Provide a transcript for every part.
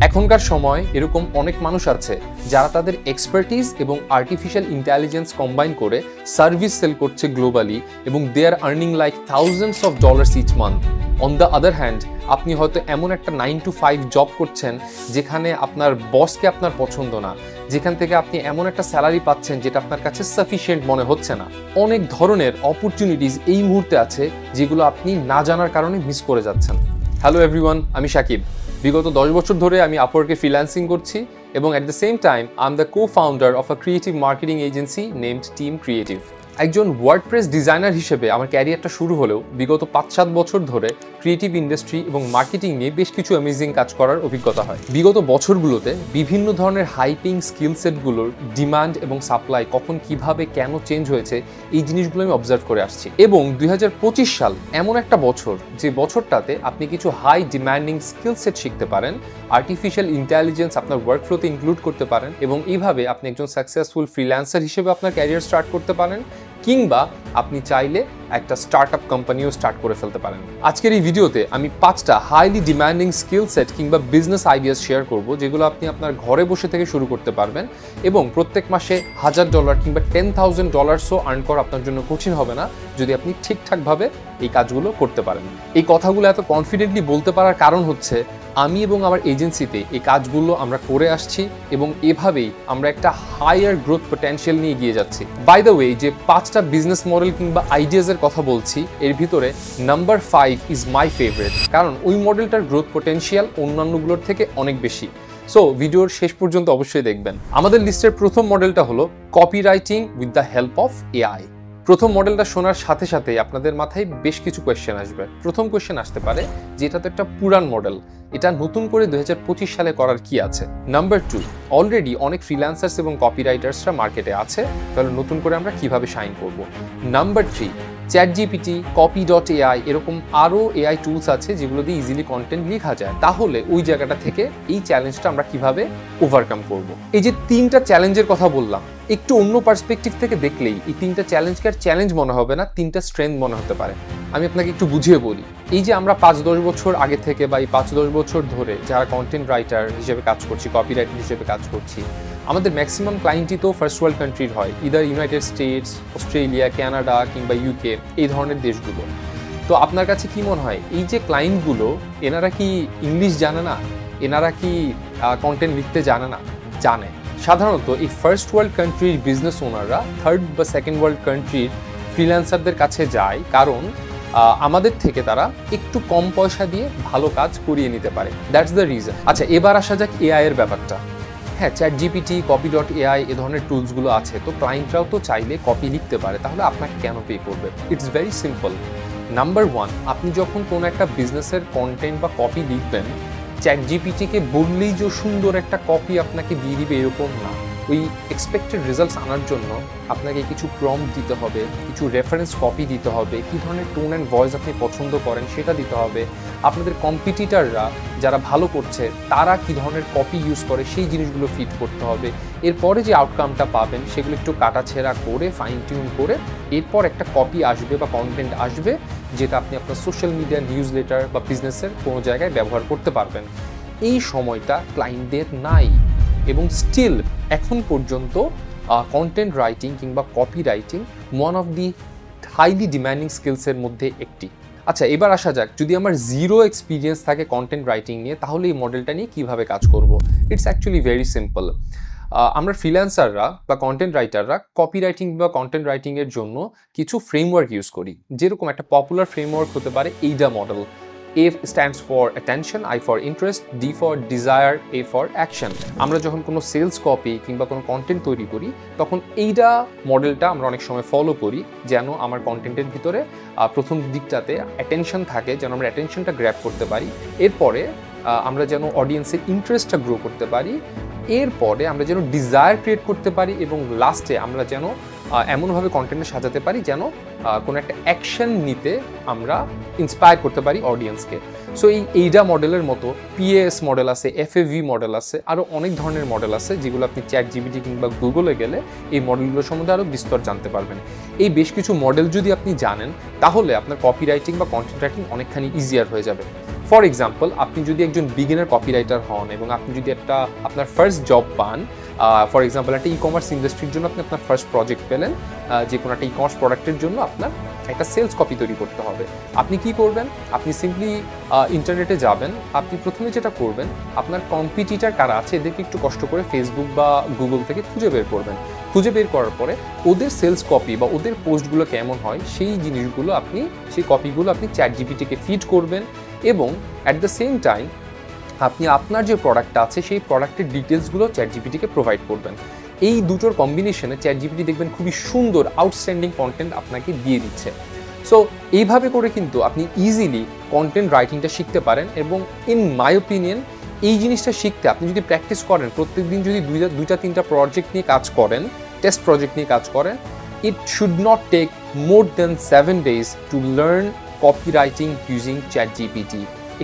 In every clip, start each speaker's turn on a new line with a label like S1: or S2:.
S1: এখনকার সময় এরকম অনেক মানুষ আছে যারা তাদের এক্সপার্টিজ এবং আর্টিফিশিয়াল ইন্টেলিজেন্স কম্বাইন করে সার্ভিস সেল করছে গ্লোবালি এবং they are earning like thousands of dollars each month. On the other hand, আপনি হয়তো এমন একটা 9 to 5 জব করছেন যেখানে আপনার বসকে আপনার পছন্দ না, যেখান থেকে আপনি এমন একটা স্যালারি পাচ্ছেন যেটা আপনার কাছে সাফিসিয়েন্ট মনে হচ্ছে না। অনেক ধরনের অপরচুনিটিস এই মুহূর্তে আছে যেগুলো আপনি না জানার কারণে মিস করে যাচ্ছেন। হ্যালো এভরিওয়ান, আমি শাকিব। বিগত 10 বছর ধরে আমি আপওয়ার্কে ফ্রিল্যান্সিং করছি এবং at the same time I am the co-founder of a creative marketing agency named team creative. একজন ওয়ার্ডপ্রেস ডিজাইনার হিসেবে আমার ক্যারিয়ারটা শুরু হলেও বিগত 5-7 বছর ধরে ক্রিয়েটিভ ইন্ডাস্ট্রি এবং মার্কেটিং নিয়ে বেশ কিছু অ্যামেজিং কাজ করার অভিজ্ঞতা হয়। বিগত বছরগুলোতে বিভিন্ন ধরনের হাইপিং স্কিল সেটগুলোর ডিমান্ড এবং সাপ্লাই কখন কিভাবে কেন চেঞ্জ হয়েছে এই জিনিসগুলো আমি অবজার্ভ করে আসছি। এবং 2025 সাল এমন একটা বছর যে বছরটাতে আপনি কিছু হাই ডিমান্ডিং স্কিল সেট শিখতে পারেন, আর্টিফিশিয়াল ইন্টেলিজেন্স আপনার ওয়ার্কফ্লোতে ইনক্লুড করতে পারেন এবং এইভাবে আপনি একজন সাকসেসফুল ফ্রিল্যান্সার হিসেবে আপনার ক্যারিয়ার স্টার্ট করতে পারেন, কিংবা আপনি চাইলে একটা স্টার্টআপ কোম্পানিও স্টার্ট করে ফেলতে পারেন। আজকের এই ভিডিওতে আমি 5টা হাইলি ডিমান্ডিং স্কিল সেট কিংবা বিজনেস আইডিয়াস শেয়ার করব যেগুলো আপনি আপনার ঘরে বসে থেকে শুরু করতে পারবেন এবং প্রত্যেক মাসে $1000 কিংবা $10,000 আর্ন করা আপনার জন্য কঠিন হবে না যদি আপনি ঠিকঠাকভাবে এই কাজগুলো করতে পারেন। এই কথাগুলো এত কনফিডেন্টলি বলতে পারার কারণ হচ্ছে আমি এবং আমার এজেন্সিতে এই কাজগুলো আমরা করে আসছি এবং এভাবেই আমরা একটা হায়ার গ্রোথ পটেনশিয়াল নিয়ে এগিয়ে যাচ্ছি। বাই দ্য ওয়ে, যে 5টা বিজনেস মডেল কিংবা আইডিয়াজের কথা বলছি এর ভিতরে নাম্বার 5 ইজ মাই ফেভারিট, কারণ ওই মডেলটার গ্রোথ পটেনশিয়াল অন্যান্যগুলোর থেকে অনেক বেশি। সো ভিডিওর শেষ পর্যন্ত অবশ্যই দেখবেন। আমাদের লিস্টের প্রথম মডেলটা হলো copywriting with the help of AI. প্রথম মডেলটা শোনার সাথে সাথে আপনাদের মাথায় বেশ কিছু কোয়েশ্চেন আসবে। প্রথম কোয়েশ্চেন আসতে পারে যে এটা তো একটা পুরান মডেল, এটা নতুন করে 2025 সালে করার কি আছে। নাম্বার 2, অলরেডি অনেক ফ্রিল্যান্সার্স এবং কপিরাইটার্সরা মার্কেটে আছে, তাহলে নতুন করে আমরা কিভাবে শাইন করব। নাম্বার 3, ChatGPT, copy.ai এরকম আরও এআই টুলস আছে যেগুলো দিয়ে ইজিলি কন্টেন্ট লেখা যায়, তাহলে ওই জায়গাটা থেকে এই চ্যালেঞ্জটা আমরা কিভাবে ওভারকাম করব। এই যে 3টা চ্যালেঞ্জের কথা বললাম, একটু অন্য পার্সপেক্টিভ থেকে দেখলেই এই 3টা চ্যালেঞ্জকে আর চ্যালেঞ্জ মনে হবে না, 3টা স্ট্রেংথ মনে হতে পারে। আমি আপনাকে একটু বুঝিয়ে বলি। এই যে আমরা 5-10 বছর আগে থেকে বা এই 5-10 বছর ধরে যারা কন্টেন্ট রাইটার হিসেবে কাজ করছি, কপিরাইটার হিসেবে কাজ করছি, আমাদের ম্যাক্সিমাম ক্লায়েন্টই তো ফার্স্ট ওয়ার্ল্ড কান্ট্রির হয়, either United states, Australia, Canada কিংবা ইউকে, এই ধরনের দেশগুলো। তো আপনার কাছে কি মনে হয় এই যে ক্লায়েন্টগুলো, এনারা কি ইংলিশ জানে না? এনারা কি কন্টেন্ট লিখতে জানে না? জানে। সাধারণত এই ফার্স্ট ওয়ার্ল্ড কান্ট্রির বিজনেস ওনাররা থার্ড বা সেকেন্ড ওয়ার্ল্ড কান্ট্রির ফ্রিল্যান্সারদের কাছে যায়, কারণ আমাদের থেকে তারা একটু কম পয়সা দিয়ে ভালো কাজ করিয়ে নিতে পারে। That's the reason. আচ্ছা, এবার আসা যাক এআই এর ব্যাপারটা। হ্যাঁ, ChatGPT, copy.ai এ ধরনের টুলসগুলো আছে, তো ক্লায়েন্টরাও তো চাইলে কপি লিখতে পারে, তাহলে আপনাকে কেন পে করবে? It's very simple. নাম্বার 1, আপনি যখন কোনো একটা বিজনেসের কন্টেন্ট বা কপি লিখবেন, ChatGPT-কে বললেই যে সুন্দর একটা কপি আপনাকে দিয়ে দিবে এরকম না। ওই এক্সপেক্টেড রেজাল্টস আনার জন্য আপনাকে কিছু প্রম্পট দিতে হবে, কিছু রেফারেন্স কপি দিতে হবে, কী ধরনের টোন অ্যান্ড ভয়েস আপনি পছন্দ করেন সেটা দিতে হবে, আপনাদের কম্পিটিটররা যারা ভালো করছে তারা কী ধরনের কপি ইউজ করে সেই জিনিসগুলো ফিট করতে হবে। এরপরে যে আউটকামটা পাবেন সেগুলো একটু কাটাছেঁড়া করে ফাইন টিউন করে এরপর একটা কপি আসবে বা কন্টেন্ট আসবে যেটা আপনি আপনার সোশ্যাল মিডিয়া, নিউজ লেটার বা বিজনেসের কোনো জায়গায় ব্যবহার করতে পারবেন। এই সময়টা ক্লায়েন্টদের নাই এবং স্টিল এখন পর্যন্ত কন্টেন্ট রাইটিং কিংবা copy writing one of the highly demanding স্কিলসের মধ্যে একটি। আচ্ছা, এবার আসা যাক, যদি আমার জিরো এক্সপিরিয়েন্স থাকে কন্টেন্ট রাইটিং নিয়ে, তাহলে এই মডেলটা নিয়ে কীভাবে কাজ করব? It's actually very simple. আমরা ফ্রিল্যান্সাররা বা কন্টেন্ট রাইটাররা কপি রাইটিং বা কন্টেন্ট রাইটিংয়ের জন্য কিছু ফ্রেমওয়ার্ক ইউজ করি, যেরকম একটা পপুলার ফ্রেমওয়ার্ক হতে পারে এইডা model. A stands for attention, I for interest, D for desire, A for action। আমরা যখন কোনো সেলস কপি কিংবা কোনো কন্টেন্ট তৈরি করি তখন এইটা মডেলটা আমরা অনেক সময় ফলো করি, যেন আমার কন্টেন্টের ভিতরে প্রথম দিকটাতে অ্যাটেনশন থাকে, যেন আমরা অ্যাটেনশনটা গ্র্যাব করতে পারি, এরপরে আমরা যেন অডিয়েন্সের ইন্টারেস্টটা গ্রো করতে পারি, এরপরে আমরা যেন ডিজায়ার ক্রিয়েট করতে পারি এবং লাস্টে আমরা যেন এমনভাবে কন্টেন্টে সাজাতে পারি যেন কোনো একটা অ্যাকশন নিতে আমরা ইন্সপায়ার করতে পারি অডিয়েন্সকে। সো এই এইডা মডেলের মতো PAS মডেল আছে, FAV মডেল আছে, আরও অনেক ধরনের মডেল আছে যেগুলো আপনি ChatGPT কিংবা গুগলে গেলে এই মডেলগুলোর সম্বন্ধে আরও বিস্তর জানতে পারবেন। এই বেশ কিছু মডেল যদি আপনি জানেন তাহলে আপনার কপি রাইটিং বা কন্টেন্ট রাইটিং অনেকখানি ইজিয়ার হয়ে যাবে। ফর এক্সাম্পল, আপনি যদি একজন বিগিনার কপিরাইটার হন এবং আপনি যদি আপনার ফার্স্ট জব পান, ফর এক্সাম্পল একটা ই-কমার্স ইন্ডাস্ট্রির জন্য আপনি আপনার ফার্স্ট প্রজেক্ট পেলেন, যে কোনো একটা ই-কমার্স প্রোডাক্টের জন্য আপনার একটা সেলস কপি তৈরি করতে হবে। আপনি কি করবেন? আপনি সিম্পলি ইন্টারনেটে যাবেন, আপনি প্রথমে যেটা করবেন আপনার কম্পিটিটার কারা আছে এদেরকে একটু কষ্ট করে ফেসবুক বা গুগল থেকে খুঁজে বের করবেন। খুঁজে বের করার পরে ওদের সেলস কপি বা ওদের পোস্টগুলো কেমন হয় সেই জিনিসগুলো সেই কপিগুলো আপনি ChatGPT-কে ফিড করবেন এবং অ্যাট দ্য সেম টাইম আপনি আপনার যে প্রোডাক্টটা আছে সেই প্রোডাক্টের ডিটেলসগুলো ChatGPT-কে প্রোভাইড করবেন। এই দুটোর কম্বিনেশনে ChatGPT দেখবেন খুবই সুন্দর আউটস্ট্যান্ডিং কন্টেন্ট আপনাকে দিয়ে দিচ্ছে। সো এইভাবে করে কিন্তু আপনি ইজিলি কন্টেন্ট রাইটিংটা শিখতে পারেন এবং ইন মাই ওপিনিয়ন এই জিনিসটা শিখতে আপনি যদি প্র্যাকটিস করেন, প্রত্যেকদিন যদি দুইটা তিনটা প্রজেক্ট নিয়ে কাজ করেন, টেস্ট প্রজেক্ট নিয়ে কাজ করেন, it should not take more than 7 days to learn copy writing using ChatGPT।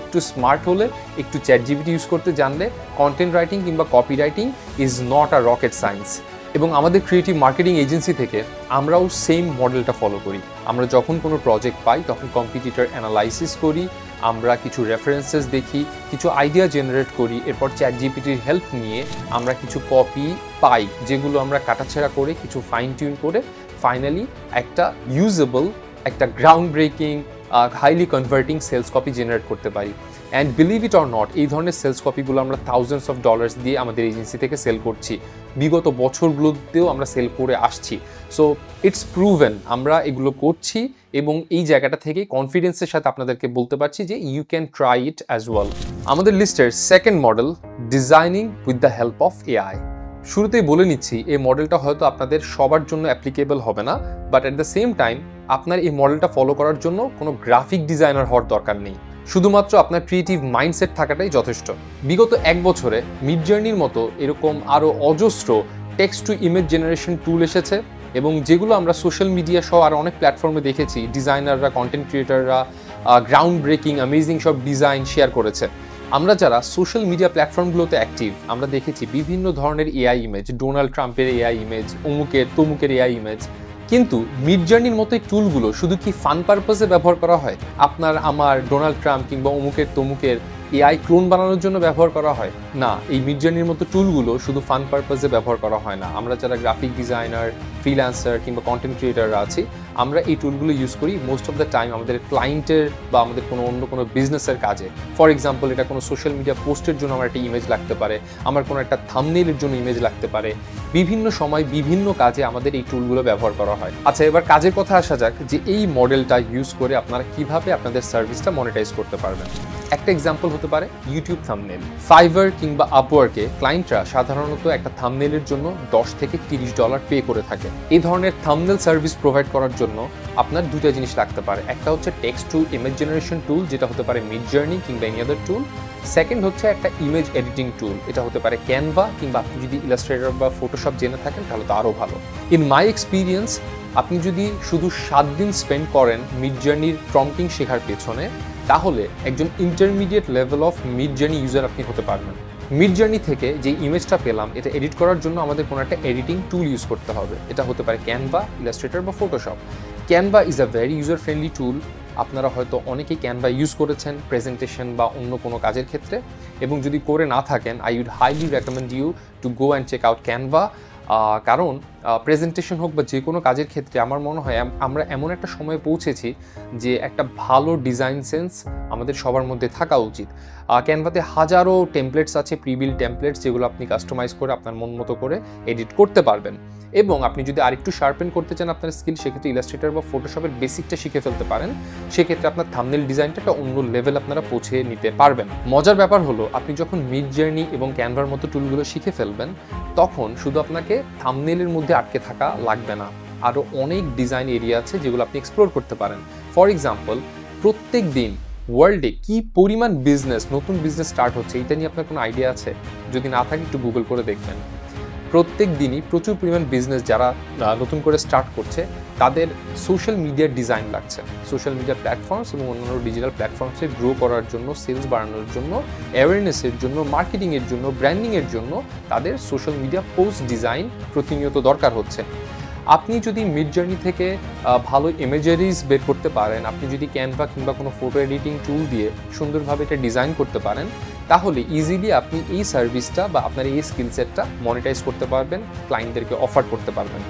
S1: একটু স্মার্ট হলে, একটু ChatGPT ইউজ করতে জানলে কন্টেন্ট রাইটিং কিংবা copy writing is not a rocket science. এবং আমাদের ক্রিয়েটিভ মার্কেটিং এজেন্সি থেকে আমরাও সেম মডেলটা ফলো করি। আমরা যখন কোনো প্রজেক্ট পাই তখন কম্পিটিটর অ্যানালাইসিস করি, আমরা কিছু রেফারেন্সেস দেখি, কিছু আইডিয়া জেনারেট করি, এরপর ChatGPT-র হেল্প নিয়ে আমরা কিছু কপি পাই যেগুলো আমরা কাটাছেঁড়া করে কিছু ফাইন টিউন করে ফাইনালি একটা ইউজেবল, একটা ground breaking, highly converting sales copy generate করতে পারি। And believe it or not, এই ধরনের সেলস কপিগুলো আমরা থাউজেন্ডস অফ ডলার্স দিয়ে আমাদের এজেন্সি থেকে সেল করছি, বিগত বছরগুলোতেও আমরা সেল করে আসছি। সো ইটস প্রুভেন আমরা এগুলো করছি এবং এই জায়গাটা থেকে কনফিডেন্সের সাথে আপনাদেরকে বলতে পারছি যে you can try it as well. আমাদের লিস্টের second model, designing with the help of AI। শুরুতেই বলে নিচ্ছি এই মডেলটা হয়তো আপনাদের সবার জন্য অ্যাপ্লিকেবল হবে না, but at the same time আপনার এই মডেলটা ফলো করার জন্য কোনো গ্রাফিক ডিজাইনার হওয়ার দরকার নেই, শুধুমাত্র আপনার ক্রিয়েটিভ মাইন্ডসেট থাকাটাই যথেষ্ট। বিগত 1 বছরে মিডজার্নির মতো এরকম আরও অজস্র টেক্সট টু ইমেজ জেনারেশন টুল এসেছে এবং যেগুলো আমরা সোশ্যাল মিডিয়া সহ আর অনেক প্ল্যাটফর্মে দেখেছি ডিজাইনাররা, কন্টেন্ট ক্রিয়েটাররা গ্রাউন্ড ব্রেকিং অ্যামেজিং সব ডিজাইন শেয়ার করেছে। আমরা যারা সোশ্যাল মিডিয়া প্ল্যাটফর্মগুলোতে অ্যাক্টিভ আমরা দেখেছি বিভিন্ন ধরনের AI ইমেজ, ডোনাল্ড ট্রাম্পের AI ইমেজ, তমুকের AI ইমেজ, কিন্তু মিডজার্নির মতো এই টুলগুলো শুধু কি ফান পারপাসে ব্যবহার করা হয়? আপনার আমার ডোনাল্ড ট্রাম্প কিংবা তমুকের AI ক্লোন বানানোর জন্য ব্যবহার করা হয় না। এই মিডজার্নির মতো টুলগুলো শুধু ফান পারপাসে ব্যবহার করা হয় না। আমরা যারা গ্রাফিক ডিজাইনার, ফ্রিল্যান্সার কিংবা কন্টেন্ট ক্রিয়েটাররা আছি আমরা এই টুলগুলো ইউজ করি মোস্ট অফ দ্য টাইম আমাদের ক্লায়েন্টের বা আমাদের অন্য কোনো বিজনেসের কাজে। ফর এক্সাম্পল, এটা কোনো সোশ্যাল মিডিয়া পোস্টের জন্য আমার একটা ইমেজ লাগতে পারে, আমার কোনো একটা থাম্বনেইলের জন্য ইমেজ লাগতে পারে। বিভিন্ন সময় বিভিন্ন কাজে আমাদের এই টুলগুলো ব্যবহার করা হয়। আচ্ছা, এবার কাজের কথা আসা যাক যে এই মডেলটা ইউজ করে আপনারা কিভাবে আপনাদের সার্ভিসটা মনিটাইজ করতে পারবেন। একটা এক্সাম্পল হতে পারে ইউটিউব থাম্বনেল। ফাইভার কিংবা আপওয়ার্কে ক্লায়েন্টরা সাধারণত একটা থাম্বনেইলের জন্য $10 থেকে $30 পে করে থাকে। এই ধরনের থাম্বনেল সার্ভিস প্রোভাইড করার জন্য আপনার দুটো জিনিস লাগতে পারে। একটা হচ্ছে টেক্সট টু ইমেজ জেনারেশন টুল, যেটা হতে পারে মিডজার্নি কিংবা এনি আদার টুল। সেকেন্ড হচ্ছে একটা ইমেজ এডিটিং টুল, এটা হতে পারে ক্যানভা, কিংবা আপনি যদি ইলাস্ট্রেটর বা ফটোশপ জেনে থাকেন তাহলে তো আরও ভালো। ইন মাই এক্সপিরিয়েন্স, আপনি যদি শুধু 7 দিন স্পেন্ড করেন মিডজার্নির প্রম্পটিং শেখার পেছনে, তাহলে একজন intermediate level of Midjourney user আপনি হতে পারবেন। মিডজার্নি থেকে যে ইমেজটা পেলাম এটা এডিট করার জন্য আমাদের কোনো একটা এডিটিং টুল ইউজ করতে হবে। এটা হতে পারে ক্যানভা, ইলাস্ট্রেটর বা Photoshop. Canva is a very user friendly tool. আপনারা হয়তো অনেকেই ক্যানভা ইউজ করেছেন প্রেজেন্টেশন বা অন্য কোনো কাজের ক্ষেত্রে, এবং যদি করে না থাকেন I would highly recommend you to go and check out Canva. কারণ প্রেজেন্টেশন হোক বা যে কোনো কাজের ক্ষেত্রে আমার মনে হয় আমরা এমন একটা সময়ে পৌঁছেছি যে একটা ভালো ডিজাইন সেন্স আমাদের সবার মধ্যে থাকা উচিত। ক্যানভাতে হাজারো টেমপ্লেটস আছে, প্রিবিল টেমপ্লেটস, যেগুলো আপনি কাস্টমাইজ করে আপনার মন মতো করে এডিট করতে পারবেন। এবং আপনি যদি আরেকটু শার্পেন করতে চান আপনার স্কিল, সেক্ষেত্রে ইলাস্ট্রেটর বা ফটোশপের বেসিকটা শিখে ফেলতে পারেন। সেক্ষেত্রে আপনার থাম্বনেল ডিজাইনটা একটা অন্য লেভেল আপনারা পৌঁছে নিতে পারবেন। মজার ব্যাপার হলো আপনি যখন মিডজার্নি এবং ক্যানভার মতো টুলগুলো শিখে ফেলবেন তখন শুধু আপনাকে থাম্বনেলের মধ্যে আটকে থাকা লাগবে না, আরও অনেক ডিজাইন এরিয়া আছে যেগুলো আপনি এক্সপ্লোর করতে পারেন। ফর এক্সাম্পল, প্রত্যেক দিন ওয়ার্ল্ডে কি পরিমাণ নতুন বিজনেস স্টার্ট হচ্ছে এটা নিয়ে আপনার কোনো আইডিয়া আছে? যদি না থাকে একটু গুগল করে দেখবেন। প্রত্যেক দিনই প্রচুর পরিমাণ বিজনেস যারা নতুন করে স্টার্ট করছে তাদের সোশ্যাল মিডিয়ার ডিজাইন লাগছে। সোশ্যাল মিডিয়া প্ল্যাটফর্মস এবং অন্যান্য ডিজিটাল প্ল্যাটফর্মসে গ্রো করার জন্য, সেলস বাড়ানোর জন্য, অ্যাওয়ারনেসের জন্য, মার্কেটিংয়ের জন্য, ব্র্যান্ডিংয়ের জন্য তাদের সোশ্যাল মিডিয়া পোস্ট ডিজাইন প্রতিনিয়ত দরকার হচ্ছে। আপনি যদি মিডজার্নি থেকে ভালো ইমেজারিজ বের করতে পারেন, আপনি যদি ক্যানভা কিংবা কোনো ফটো এডিটিং টুল দিয়ে সুন্দরভাবে এটা ডিজাইন করতে পারেন, তাহলে ইজিলি আপনি এই সার্ভিসটা বা আপনার এই স্কিল সেটটা মনিটাইজ করতে পারবেন, ক্লায়েন্টদেরকে অফার করতে পারবেন।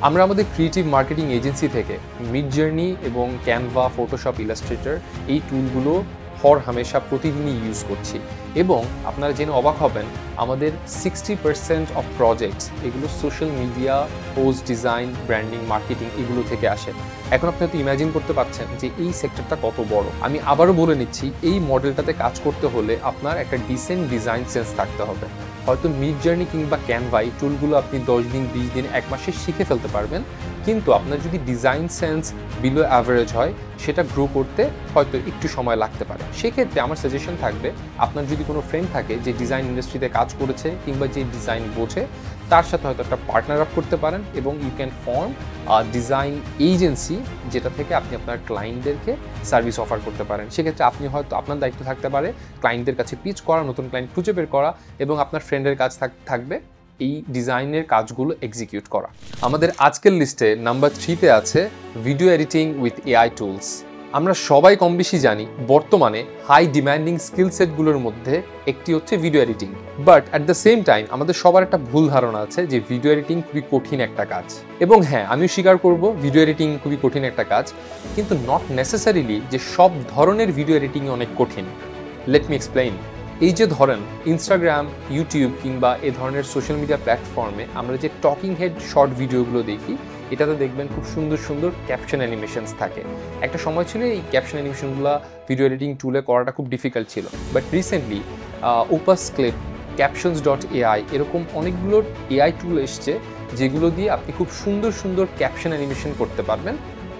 S1: আমরা আমাদের ক্রিয়েটিভ মার্কেটিং এজেন্সি থেকে মিডজার্নি এবং ক্যানভা, ফটোশপ, ইলাস্ট্রেটর এই টুলগুলো হামেশা প্রতিদিনই ইউজ করছি এবং আপনারা জেনে অবাক হবেন আমাদের 60% অফ প্রজেক্টস এগুলো social media, post design, branding, marketing এগুলো থেকে আসে। এখন আপনি হয়তো ইমাজিন করতে পারছেন যে এই সেক্টরটা কত বড়। আমি আবারও বলে নিচ্ছি, এই মডেলটাতে কাজ করতে হলে আপনার একটা ডিসেন্ট ডিজাইন সেন্স থাকতে হবে। হয়তো মিডজার্নি কিংবা ক্যানভা এই টুলগুলো আপনি 10 দিন, 20 দিন, 1 মাসে শিখে ফেলতে পারবেন, কিন্তু আপনার যদি ডিজাইন সেন্স বিলো অ্যাভারেজ হয় সেটা গ্রো করতে হয়তো একটু সময় লাগতে পারে। সেক্ষেত্রে আমার সাজেশন থাকবে, আপনার যদি কোনো ফ্রেন্ড থাকে যে ডিজাইন ইন্ডাস্ট্রিতে কাজ করেছে কিংবা যে ডিজাইন বোঝে, তার সাথে হয়তো একটা পার্টনার আপ করতে পারেন এবং you can form design agency, যেটা থেকে আপনি আপনার ক্লায়েন্টদেরকে সার্ভিস অফার করতে পারেন। সেক্ষেত্রে আপনি হয়তো আপনার দায়িত্ব থাকতে পারে ক্লায়েন্টদের কাছে পিচ করা, নতুন ক্লায়েন্ট খুঁজে বের করা এবং আপনার ফ্রেন্ডের কাজ থাকবে এই ডিজাইনের কাজগুলো এক্সিকিউট করা। আমাদের আজকের লিস্টে নাম্বার 3-তে আছে video editing with AI tools. আমরা সবাই কম বেশি জানি বর্তমানে হাই ডিম্যান্ডিং স্কিল সেটগুলোর মধ্যে একটি হচ্ছে video editing, but at the same time আমাদের সবার একটা ভুল ধারণা আছে যে ভিডিও এডিটিং খুবই কঠিন একটা কাজ। এবং হ্যাঁ, আমিও স্বীকার করব ভিডিও এডিটিং খুবই কঠিন একটা কাজ, কিন্তু নট নেসেসারিলি যে সব ধরনের ভিডিও এডিটিং অনেক কঠিন। Let me explain. এই যে ধরেন ইনস্টাগ্রাম, ইউটিউব কিংবা এ ধরনের সোশ্যাল মিডিয়া প্ল্যাটফর্মে আমরা যে টকিং হেড শর্ট ভিডিওগুলো দেখি, এটাতে দেখবেন খুব সুন্দর সুন্দর ক্যাপশন অ্যানিমেশনস থাকে। একটা সময় ছিল এই ক্যাপশন অ্যানিমেশনগুলো ভিডিও এডিটিং টুলে করাটা খুব ডিফিকাল্ট ছিল, but recently Opus clip, captions.ai এরকম অনেকগুলো এআই টুল এসছে যেগুলো দিয়ে আপনি খুব সুন্দর সুন্দর ক্যাপশন অ্যানিমেশন করতে পারবেন।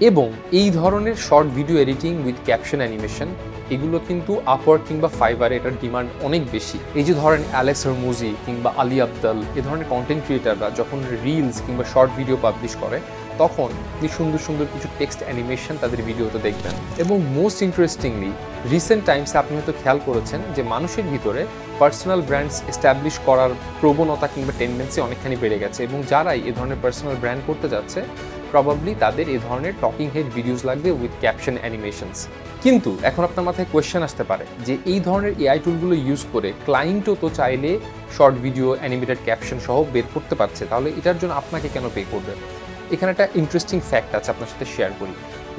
S1: এবং এই ধরনের short video editing with caption animation এগুলো কিন্তু আপওয়ার্ক কিংবা ফাইবারে এটার ডিমান্ড অনেক বেশি। এই যে ধরেন অ্যালেক্স হরমুজি কিংবা আলী আবদাল এ ধরনের কন্টেন্ট ক্রিয়েটাররা যখন রিলস কিংবা শর্ট ভিডিও পাবলিশ করে, তখন আপনি সুন্দর সুন্দর কিছু টেক্সট অ্যানিমেশন তাদের ভিডিওতে দেখবেন। এবং মোস্ট ইন্টারেস্টিংলি রিসেন্ট টাইমসে আপনি হয়তো খেয়াল করেছেন যে মানুষের ভিতরে পার্সোনাল ব্র্যান্ডস এস্টাবলিশ করার প্রবণতা কিংবা টেন্ডেন্সি অনেকখানি বেড়ে গেছে এবং যারাই এ ধরনের পার্সোনাল ব্র্যান্ড করতে যাচ্ছে প্রবাবলি তাদের এ ধরনের টকিং হেড ভিডিওস লাগবে উইথ ক্যাপশন অ্যানিমেশনস। কিন্তু এখন আপনার মাথায় কোয়েশ্চেন আসতে পারে যে এই ধরনের এআই টুলগুলো ইউজ করে ক্লায়েন্টও তো চাইলে শর্ট ভিডিও, অ্যানিমেটেড ক্যাপশন সহ বের করতে পারছে, তাহলে এটার জন্য আপনাকে কেন পে করবে? এখানে একটা ইন্টারেস্টিং ফ্যাক্ট আছে, আপনার সাথে শেয়ার করি।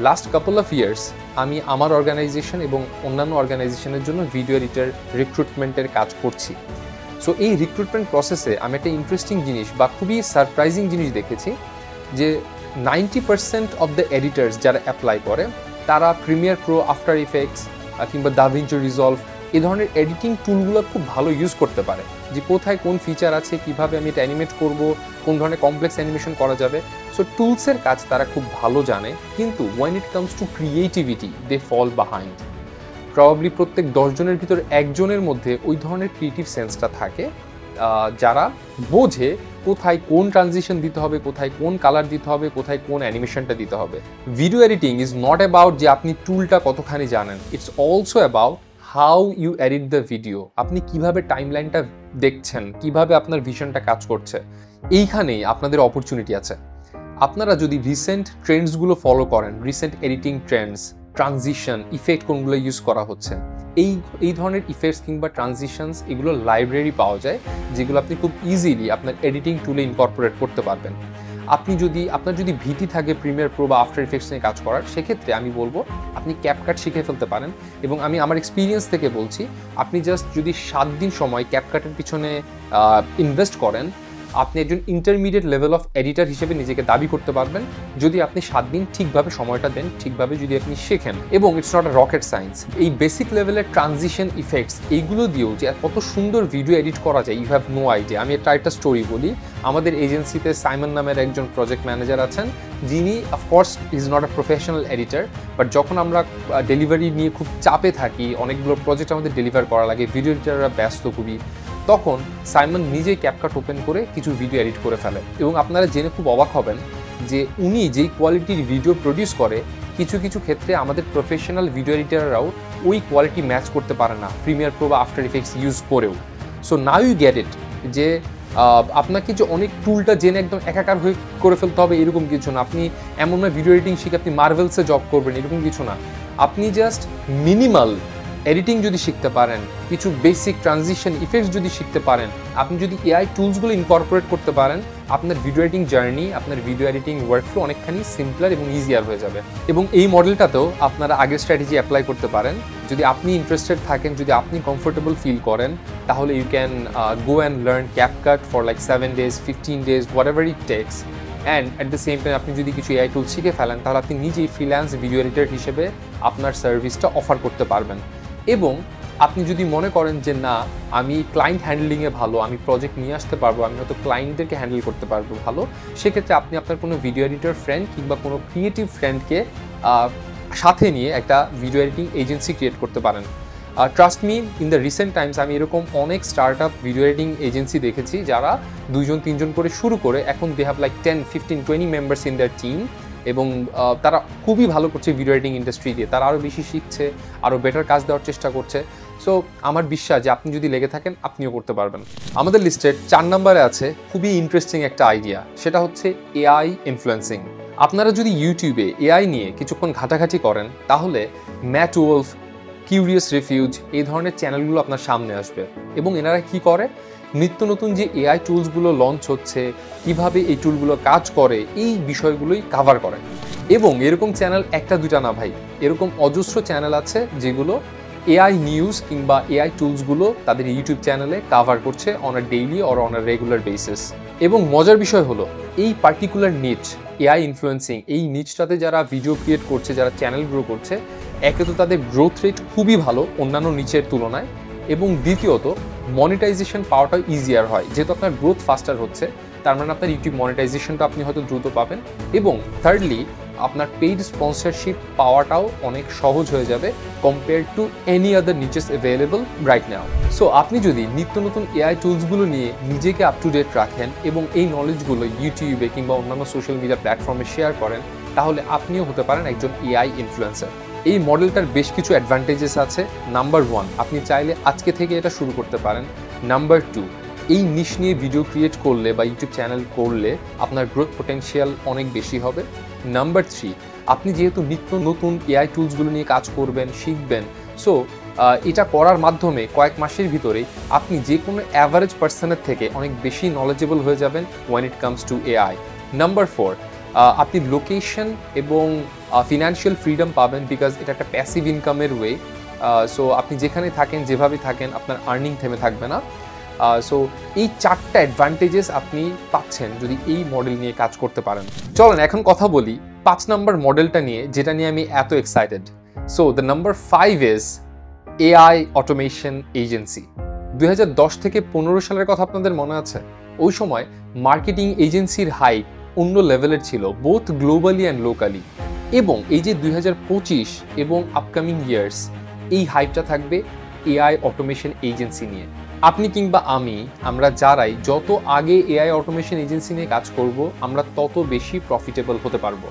S1: লাস্ট কাপল অফ ইয়ার্স আমি আমার অর্গানাইজেশন এবং অন্যান্য অর্গানাইজেশনের জন্য ভিডিও এডিটর রিক্রুটমেন্টের কাজ করছি। সো এই রিক্রুটমেন্ট প্রসেসে আমি একটা ইন্টারেস্টিং জিনিস বা খুবই সারপ্রাইজিং জিনিস দেখেছি যে 90% অফ দ্য এডিটার্স যারা অ্যাপ্লাই করে তারা প্রিমিয়ার প্রো, আফটার ইফেক্টস কিংবা দাভিঞ্চি রিজলভ এই ধরনের এডিটিং টুলগুলো খুব ভালো ইউজ করতে পারে, যে কোথায় কোন ফিচার আছে, কিভাবে আমি এটা অ্যানিমেট করব, কোন ধরনের কমপ্লেক্স অ্যানিমেশন করা যাবে। সো টুলসের কাজ তারা খুব ভালো জানে, কিন্তু when it comes to creativity they fall behind. Probably প্রত্যেক 10 জনের ভিতর একজনের মধ্যে ওই ধরনের ক্রিয়েটিভ সেন্সটা থাকে যারা বোঝে কোথায় কোন ট্রানজিশন দিতে হবে, কোথায় কোন কালার দিতে হবে, কোথায় কোন অ্যানিমেশনটা দিতে হবে। Video editing is not about যে আপনি টুলটা কতখানি জানেন, it's also about how you edit the video. আপনি কিভাবে টাইমলাইনটা দেখছেন, কিভাবে আপনার ভিশনটা কাজ করছে, এইখানেই আপনাদের অপরচুনিটি আছে। আপনারা যদি রিসেন্ট ট্রেন্ডসগুলো ফলো করেন, recent editing Trends, transition, effect কোনগুলো ইউজ করা হচ্ছে, এই ধরনের ইফেক্টস কিংবা ট্রানজিশনস এগুলো লাইব্রেরি পাওয়া যায়, যেগুলো আপনি খুব ইজিলি আপনার এডিটিং টুলে ইনকর্পোরেট করতে পারবেন। আপনার যদি ভীতি থাকে প্রিমিয়ার প্রো বা আফটার ইফেক্টস নিয়ে কাজ করার, সেক্ষেত্রে আমি বলবো আপনি ক্যাপকাট শিখে ফেলতে পারেন। এবং আমি আমার এক্সপিরিয়েন্স থেকে বলছি, আপনি জাস্ট যদি 7 দিন সময় ক্যাপকাটের পিছনে ইনভেস্ট করেন, আপনি একজন ইন্টারমিডিয়েট লেভেল অফ এডিটর হিসেবে নিজেকে দাবি করতে পারবেন, যদি আপনি 7 দিন ঠিকভাবে সময়টা দেন, ঠিকভাবে যদি আপনি শেখেন। এবং it's not a rocket science, এই বেসিক লেভেলের ট্রানজিশন ইফেক্টস এইগুলো দিয়েও যে কত সুন্দর ভিডিও এডিট করা যায়, ইউ হ্যাভ নো আইডিয়া। আমি একটা স্টোরি বলি। আমাদের এজেন্সিতে সাইমন নামের একজন প্রজেক্ট ম্যানেজার আছেন, যিনি of course is not a professional editor, but যখন আমরা ডেলিভারি নিয়ে খুব চাপে থাকি, অনেকগুলো প্রজেক্ট আমাদের ডেলিভার করা লাগে, ভিডিও এডিটররা ব্যস্ত খুবই, তখন সাইমন নিজেই ক্যাপকাট ওপেন করে কিছু ভিডিও এডিট করে ফেলে এবং আপনারা জেনে খুব অবাক হবেন যে উনি যেই কোয়ালিটির ভিডিও প্রডিউস করে কিছু কিছু ক্ষেত্রে আমাদের প্রফেশনাল ভিডিও এডিটাররাও ওই কোয়ালিটি ম্যাচ করতে পারে না প্রিমিয়ার প্রো বা আফটার ইফেক্টস ইউজ করেও। So now you get it যে আপনাকে যে অনেক টুলটা জেনে একদম একাকার হয়ে করে ফেলতে হবে এরকম কিছু না। আপনি এমন না ভিডিও এডিটিং শিখে আপনি মার্ভেলসে জব করবেন এরকম কিছু না। আপনি জাস্ট মিনিমাল এডিটিং যদি শিখতে পারেন, কিছু বেসিক ট্রানজিশন ইফেক্টস যদি শিখতে পারেন, আপনি যদি এআই টুলসগুলো ইনকর্পোরেট করতে পারেন, আপনার ভিডিও এডিটিং জার্নি, আপনার ভিডিও এডিটিং ওয়ার্কফ্লো অনেকখানি সিম্পলার এবং ইজিয়ার হয়ে যাবে। এবং এই মডেলটাতেও আপনারা আগের স্ট্র্যাটেজি অ্যাপ্লাই করতে পারেন। যদি আপনি ইন্টারেস্টেড থাকেন, যদি আপনি কমফোর্টেবল ফিল করেন, তাহলে you can go and learn CapCut for like 7 days, 15 days, whatever it takes. And at the same time আপনি যদি কিছু এআই টুল শিখে ফেলেন, তাহলে আপনি নিজেই ফ্রিল্যান্স ভিডিও এডিটর হিসেবে আপনার সার্ভিসটা অফার করতে পারবেন। এবং আপনি যদি মনে করেন যে না, আমি ক্লায়েন্ট হ্যান্ডলিংয়ে ভালো, আমি প্রজেক্ট নিয়ে আসতে পারবো, আমি হয়তো ক্লায়েন্টদেরকে হ্যান্ডেল করতে পারবো ভালো, সেক্ষেত্রে আপনি আপনার কোনো ভিডিও এডিটর ফ্রেন্ড কিংবা কোনো ক্রিয়েটিভ ফ্রেন্ডকে সাথে নিয়ে একটা ভিডিও এডিটিং এজেন্সি ক্রিয়েট করতে পারেন। Trust me, in the recent times আমি এরকম অনেক start up video editing agency দেখেছি যারা 2-3জন করে শুরু করে এখন they have like 10, 15, 20 members in their team এবং তারা খুবই ভালো করছে ভিডিও এডিটিং ইন্ডাস্ট্রি দিয়ে। তারা আরও বেশি শিখছে, আরও বেটার কাজ দেওয়ার চেষ্টা করছে। সো আমার বিশ্বাস যে আপনি যদি লেগে থাকেন আপনিও করতে পারবেন। আমাদের লিস্টের 4 নম্বরে আছে খুবই ইন্টারেস্টিং একটা আইডিয়া, সেটা হচ্ছে এআই ইনফ্লুয়েন্সিং। আপনারা যদি ইউটিউবে এআই নিয়ে কিছুক্ষণ ঘাটাঘাটি করেন, তাহলে ম্যাট ওলফ, কিউরিয়াস রিফিউজ এই ধরনের চ্যানেলগুলো আপনার সামনে আসবে এবং এনারা কি করে, নিত্য নতুন যে এআই টুলসগুলো লঞ্চ হচ্ছে, কিভাবে এই টুলগুলো কাজ করে, এই বিষয়গুলোই কাভার করে। এবং এরকম চ্যানেল একটা দুটা না ভাই, এরকম অজস্র চ্যানেল আছে যেগুলো এআই নিউজ কিংবা এআই টুলসগুলো তাদের ইউটিউব চ্যানেলে কাভার করছে on a daily or on a regular basis. এবং মজার বিষয় হলো এই পার্টিকুলার নিচ এআই ইনফ্লুয়েন্সিং, এই নিচটাতে যারা ভিডিও ক্রিয়েট করছে, যারা চ্যানেল গ্রো করছে, একে তো তাদের গ্রোথ রেট খুবই ভালো অন্যান্য নিচের তুলনায়, এবং দ্বিতীয়ত মনিটাইজেশন পাওয়াটাও ইজিয়ার হয়। যেহেতু আপনার গ্রোথ ফাস্টার হচ্ছে, তার মানে আপনার ইউটিউব মনিটাইজেশনটা আপনি হয়তো দ্রুত পাবেন। এবং থার্ডলি, আপনার পেইড স্পন্সরশিপ পাওয়াটাও অনেক সহজ হয়ে যাবে compare to any other niches available right now. So আপনি যদি নিত্য নতুন এআই টুলসগুলো নিয়ে নিজেকে আপ টু ডেট রাখেন এবং এই নলেজগুলো ইউটিউবে কিংবা অন্যান্য সোশ্যাল মিডিয়া প্ল্যাটফর্মে শেয়ার করেন, তাহলে আপনিও হতে পারেন একজন এআই ইনফ্লুয়েন্সার। এই মডেলটার বেশ কিছু অ্যাডভান্টেজেস আছে। নাম্বার 1, আপনি চাইলে আজকে থেকে এটা শুরু করতে পারেন। নাম্বার 2, এই নিশ নিয়ে ভিডিও ক্রিয়েট করলে বা ইউটিউব চ্যানেল করলে আপনার গ্রোথ পোটেনশিয়াল অনেক বেশি হবে। নাম্বার 3, আপনি যেহেতু নিত্য নতুন এআই টুলসগুলো নিয়ে কাজ করবেন, শিখবেন, সো এটা করার মাধ্যমে কয়েক মাসের ভিতরেই আপনি যে কোনো অ্যাভারেজ পার্সনের থেকে অনেক বেশি নলেজেবল হয়ে যাবেন when it comes to AI. Number 4, আপনি লোকেশন এবং ফিনান্সিয়াল ফ্রিডম পাবেন, বিকজ এটা একটা প্যাসিভ ইনকামের ওয়ে। সো আপনি যেখানে থাকেন, যেভাবে থাকেন, আপনার আর্নিং থেমে থাকবে না। সো এই 4টা অ্যাডভান্টেজেস আপনি পাচ্ছেন যদি এই মডেল নিয়ে কাজ করতে পারেন। চলেন এখন কথা বলি 5 নম্বর মডেলটা নিয়ে, যেটা নিয়ে আমি এত excited. So the number 5 is AI automation agency. 2010 থেকে 15 সালের কথা আপনাদের মনে আছে? ওই সময় মার্কেটিং এজেন্সির হাইপ অন্য লেভেলের ছিল, বোথ গ্লোবালি অ্যান্ড লোকালি। এবং এই যে 2025 এবং আপকামিং ইয়ার্স, এই হাইপটা থাকবে এআই অটোমেশন এজেন্সি নিয়ে। আপনি কিংবা আমরা যারাই যত আগে এআই অটোমেশন এজেন্সি নিয়ে কাজ করব, আমরা তত বেশি প্রফিটেবল হতে পারবো।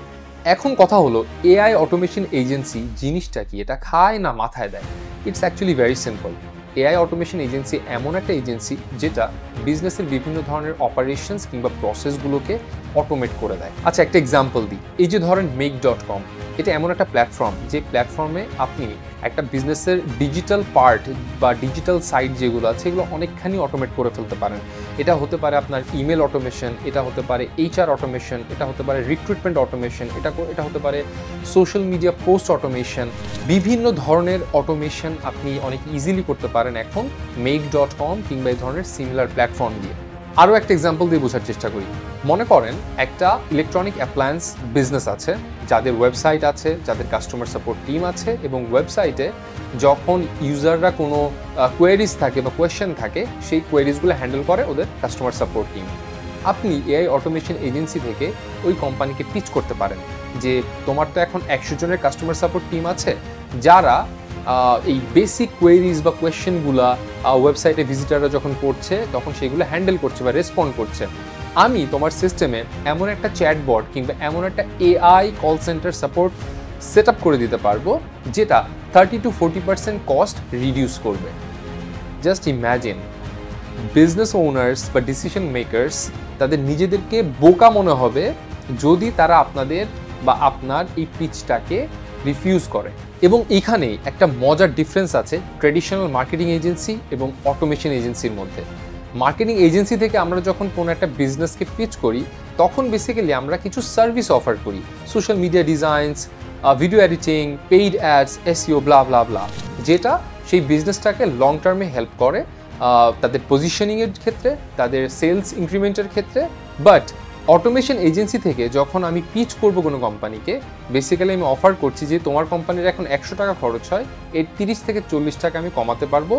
S1: এখন কথা হলো, এআই অটোমেশন এজেন্সি জিনিসটা কি? এটা খায় না মাথায় দেয়? It's actually very simple. AI automation agency এমন একটা এজেন্সি যেটা বিজনেসের বিভিন্ন ধরনের অপারেশনস কিংবা প্রসেসগুলোকে অটোমেট করে দেয়। আচ্ছা, একটা এক্সাম্পল দিই। এই যে ধরেন make.com, এটা এমন একটা প্ল্যাটফর্ম যে প্ল্যাটফর্মে আপনি একটা বিজনেসের ডিজিটাল পার্ট বা ডিজিটাল সাইট যেগুলো আছে এগুলো অনেকখানি অটোমেট করে ফেলতে পারেন। এটা হতে পারে আপনার ইমেল অটোমেশন, এটা হতে পারে এইচআর অটোমেশন, এটা হতে পারে রিক্রুটমেন্ট অটোমেশন, এটা হতে পারে সোশ্যাল মিডিয়া পোস্ট অটোমেশন। বিভিন্ন ধরনের অটোমেশন আপনি অনেক ইজিলি করতে পারেন এখন make.com কিংবা এই ধরনের সিমিলার প্ল্যাটফর্ম দিয়ে। আরও একটা এক্সাম্পল দিয়ে বোঝার চেষ্টা করি। মনে করেন একটা ইলেকট্রনিক অ্যাপ্লায়েন্স বিজনেস আছে, যাদের ওয়েবসাইট আছে, যাদের কাস্টমার সাপোর্ট টিম আছে, এবং ওয়েবসাইটে যখন ইউজাররা কোনো কোয়েরিজ থাকে বা কোয়েশ্চেন থাকে, সেই কোয়েরিজগুলো হ্যান্ডেল করে ওদের কাস্টমার সাপোর্ট টিম। আপনি এআই অটোমেশন এজেন্সি থেকে ওই কোম্পানিকে পিচ করতে পারেন যে তোমার তো এখন 100 জনের কাস্টমার সাপোর্ট টিম আছে, যারা এই বেসিক কোয়েরিজ বা কোয়েশ্চেনগুলা ওয়েবসাইটে ভিজিটাররা যখন পড়ছে তখন সেগুলো হ্যান্ডেল করছে বা রেসপন্ড করছে। আমি তোমার সিস্টেমে এমন একটা চ্যাটবট কিংবা এমন একটা AI call centre support set up করে দিতে পারবো যেটা 30 to 40% কস্ট রিডিউস করবে। জাস্ট ইম্যাজিন, বিজনেস ওনার্স বা ডিসিশন মেকার্স তাদের নিজেদেরকে বোকা মনে হবে যদি তারা আপনাদের বা আপনার এই পিচটাকে রিফিউজ করে। এবং এখানে একটা মজার ডিফারেন্স আছে ট্রেডিশনাল মার্কেটিং এজেন্সি এবং অটোমেশন এজেন্সির মধ্যে। মার্কেটিং এজেন্সি থেকে আমরা যখন কোনো একটা বিজনেসকে পিচ করি তখন বেসিক্যালি আমরা কিছু সার্ভিস অফার করি, social media designs, video editing, paid ads, SEO, ব্লা ব্লা ব্লা, যেটা সেই বিজনেসটাকে লং টার্মে হেল্প করে তাদের পজিশনিংয়ের ক্ষেত্রে, তাদের সেলস ইনক্রিমেন্টের ক্ষেত্রে। বাট অটোমেশন এজেন্সি থেকে যখন আমি পিচ করব কোনো কোম্পানিকে, বেসিক্যালি আমি অফার করছি যে তোমার কোম্পানির এখন 100 টাকা খরচ হয়, এর 30 থেকে 40 টাকা আমি কমাতে পারবো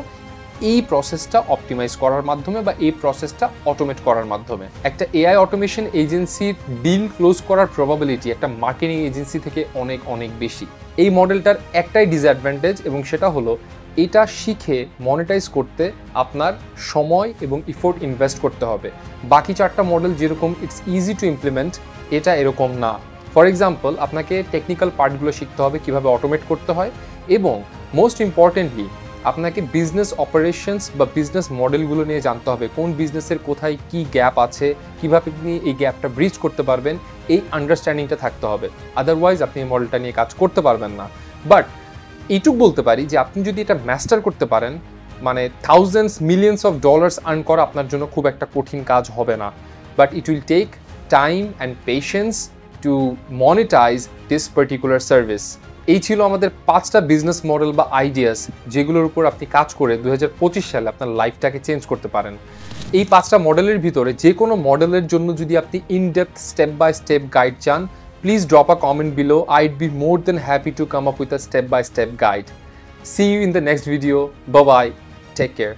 S1: এই প্রসেসটা অপটিমাইজ করার মাধ্যমে বা এই প্রসেসটা অটোমেট করার মাধ্যমে। একটা AI অটোমেশন এজেন্সির ডিল ক্লোজ করার প্রবাবিলিটি একটা মার্কেটিং এজেন্সি থেকে অনেক অনেক বেশি। এই মডেলটার একটাই ডিসঅ্যাডভান্টেজ এবং সেটা হলো এটা শিখে মনিটাইজ করতে আপনার সময় এবং ইফোর্ট ইনভেস্ট করতে হবে। বাকি 4টা মডেল যেরকম ইটস ইজি টু ইমপ্লিমেন্ট, এটা এরকম না। ফর এক্সাম্পল, আপনাকে টেকনিক্যাল পার্টগুলো শিখতে হবে কীভাবে অটোমেট করতে হয়, এবং মোস্ট ইম্পর্টেন্টলি আপনাকে বিজনেস অপারেশনস বা বিজনেস মডেলগুলো নিয়ে জানতে হবে, কোন বিজনেসের কোথায় কি গ্যাপ আছে, কীভাবে আপনি এই গ্যাপটা ব্রিজ করতে পারবেন, এই আন্ডারস্ট্যান্ডিংটা থাকতে হবে। আদারওয়াইজ আপনি এই মডেলটা নিয়ে কাজ করতে পারবেন না। বাট এইটুক বলতে পারি যে আপনি যদি এটা মাস্টার করতে পারেন, মানে thousands millions of dollars earn করা আপনার জন্য খুব একটা কঠিন কাজ হবে না। But it will take time and patience to monetize this particular service. এই ছিল আমাদের 5টা বিজনেস মডেল বা আইডিয়াস যেগুলোর উপর আপনি কাজ করে 2025 সালে আপনার লাইফটাকে চেঞ্জ করতে পারেন। এই 5টা মডেলের ভিতরে যে কোনো মডেলের জন্য যদি আপনি in depth step by step guide চান, please drop a comment below. I'd be more than happy to come up with a step-by-step guide. See you in the next video. Bye-bye. Take care.